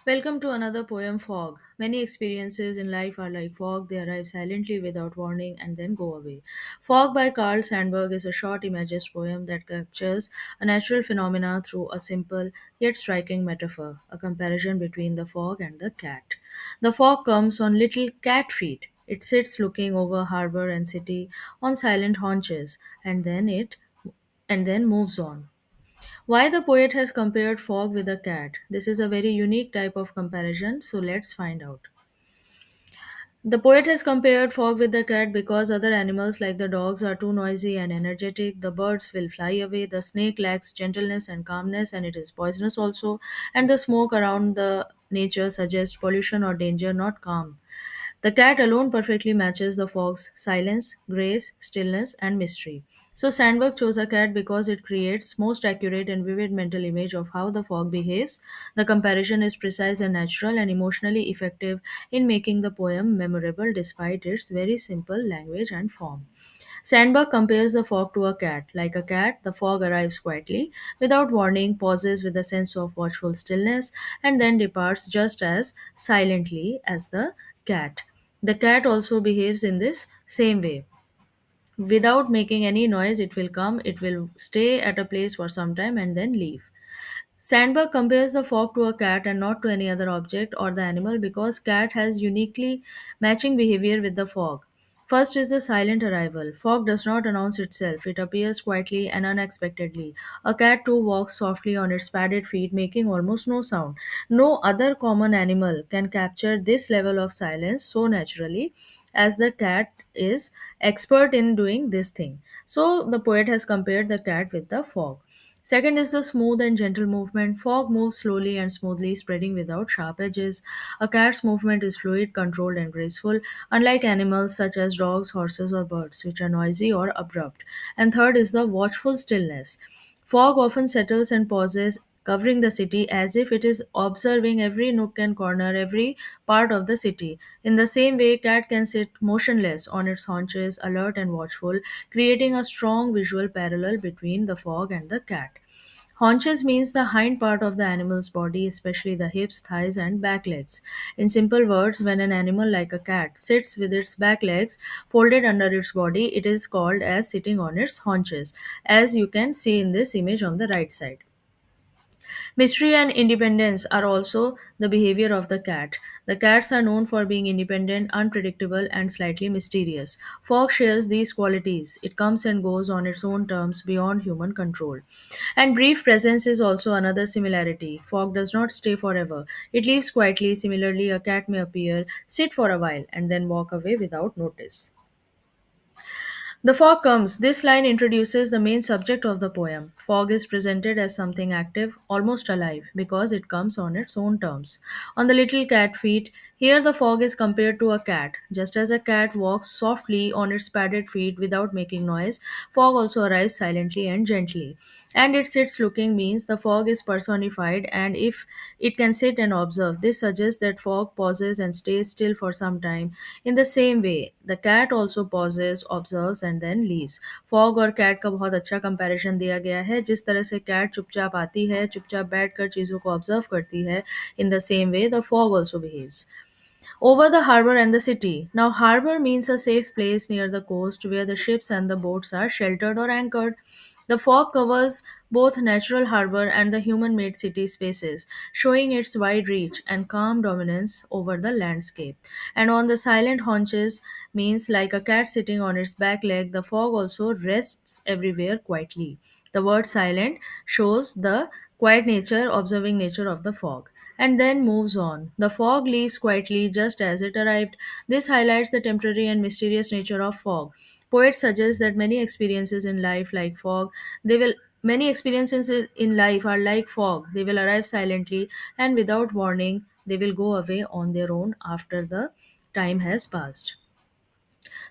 Welcome to another poem, Fog. Many experiences in life are like fog, they arrive silently without warning and then go away. Fog by Carl Sandburg is a short imagist poem that captures a natural phenomena through a simple yet striking metaphor, a comparison between the fog and the cat. The fog comes on little cat feet. It sits looking over harbor and city on silent haunches, and then moves on. Why the poet has compared fog with a cat? This is a very unique type of comparison, so let's find out. The poet has compared fog with the cat because other animals like the dogs are too noisy and energetic, the birds will fly away, the snake lacks gentleness and calmness and it is poisonous also, and the smoke around the nature suggests pollution or danger, not calm. The cat alone perfectly matches the fog's silence, grace, stillness, and mystery. So Sandberg chose a cat because it creates most accurate and vivid mental image of how the fog behaves. The comparison is precise and natural and emotionally effective in making the poem memorable despite its very simple language and form. Sandberg compares the fog to a cat. Like a cat, the fog arrives quietly, without warning, pauses with a sense of watchful stillness, and then departs just as silently as the cat. The cat also behaves in this same way. Without making any noise, it will come, it will stay at a place for some time and then leave. Sandberg compares the fog to a cat and not to any other object or the animal because cat has uniquely matching behavior with the fog. First is the silent arrival. Fog does not announce itself. It appears quietly and unexpectedly. A cat too walks softly on its padded feet, making almost no sound. No other common animal can capture this level of silence so naturally as the cat is expert in doing this thing. So the poet has compared the cat with the fog. Second is the smooth and gentle movement. Fog moves slowly and smoothly, spreading without sharp edges. A cat's movement is fluid, controlled, and graceful, unlike animals such as dogs, horses, or birds, which are noisy or abrupt. And third is the watchful stillness. Fog often settles and pauses, covering the city as if it is observing every nook and corner, every part of the city. In the same way, cat can sit motionless on its haunches, alert and watchful, creating a strong visual parallel between the fog and the cat. Haunches means the hind part of the animal's body, especially the hips, thighs, and back legs. In simple words, when an animal like a cat sits with its back legs folded under its body, it is called as sitting on its haunches, as you can see in this image on the right side. Mystery and independence are also the behavior of the cat. The cats are known for being independent, unpredictable, and slightly mysterious. Fog shares these qualities. It comes and goes on its own terms beyond human control. And brief presence is also another similarity. Fog does not stay forever. It leaves quietly. Similarly, a cat may appear, sit for a while, and then walk away without notice. The fog comes. This line introduces the main subject of the poem. Fog is presented as something active, almost alive, because it comes on its own terms. On the little cat feet, here the fog is compared to a cat. Just as a cat walks softly on its padded feet without making noise, fog also arrives silently and gently. And it sits looking means the fog is personified, and if it can sit and observe, this suggests that fog pauses and stays still for some time. In the same way, the cat also pauses, observes and then leaves. Fog और cat का बहुत अच्छा comparison दिया गया है. जिस तरह से कैट चुपचाप आती है, चुपचाप बैठकर चीज़ों को ऑब्जर्व करती है, in the same way the fog also behaves. Over the harbor and the city. Now, harbor means a safe place near the coast where the ships and the boats are sheltered or anchored. The fog covers both natural harbor and the human made city spaces, showing its wide reach and calm dominance over the landscape. And on the silent haunches means like a cat sitting on its back leg, the fog also rests everywhere quietly. The word silent shows the quiet nature, observing nature of the fog and then moves on. The fog leaves quietly just as it arrived. This highlights the temporary and mysterious nature of fog. Poets suggest that many experiences in life like fog, they will many experiences in life are like fog. They will arrive silently and without warning, they will go away on their own after the time has passed.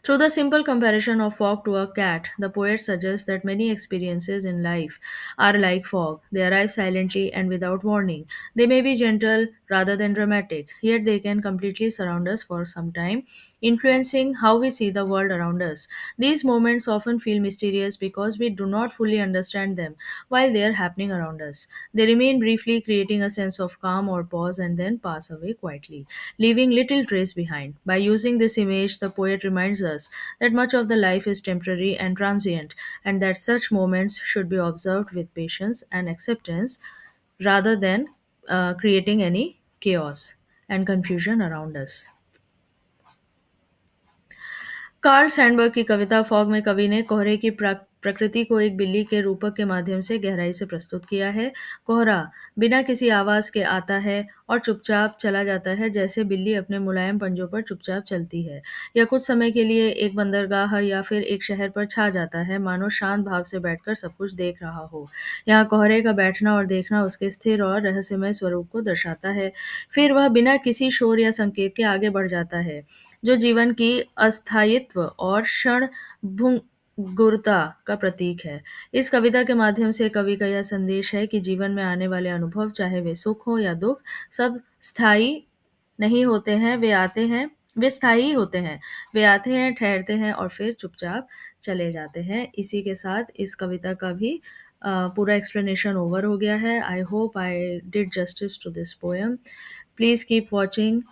Through the simple comparison of fog to a cat, the poet suggests that many experiences in life are like fog. They arrive silently and without warning. They may be gentle rather than dramatic, yet they can completely surround us for some time, influencing how we see the world around us. These moments often feel mysterious because we do not fully understand them while they are happening around us. They remain briefly, creating a sense of calm or pause, and then pass away quietly, leaving little trace behind. By using this image, the poet reminds us that much of the life is temporary and transient, and that such moments should be observed with patience and acceptance rather than creating any chaos and confusion around us. Karl Sandberg की कविता fog में कवि ने कोहरे की प्रकृति को एक बिल्ली के रूपक के माध्यम से गहराई से प्रस्तुत किया है। कोहरा बिना किसी आवाज के आता है और चुपचाप चला जाता है, जैसे बिल्ली अपने मुलायम पंजों पर चुपचाप चलती है या कुछ समय के लिए एक बंदरगाह या फिर एक शहर पर छा जाता है, मानो शांत भाव से बैठकर सब कुछ देख रहा हो। यहाँ कोहरे का बैठना और देखना उसके स्थिर और रहस्यमय स्वरूप को दर्शाता है। फिर वह बिना किसी शोर या संकेत के आगे बढ़ जाता है, जो जीवन की अस्थायित्व और क्षण भंगुरता का प्रतीक है। इस कविता के माध्यम से कवि का यह संदेश है कि जीवन में आने वाले अनुभव, चाहे वे सुख हो या दुख, सब स्थायी नहीं होते हैं। वे स्थायी होते हैं। वे आते हैं, ठहरते हैं और फिर चुपचाप चले जाते हैं। इसी के साथ इस कविता का भी पूरा एक्सप्लेनेशन ओवर हो गया है। I hope I did justice to this poem. Please keep watching.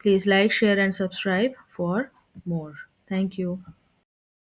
Please like, share, and subscribe for more. Thank you.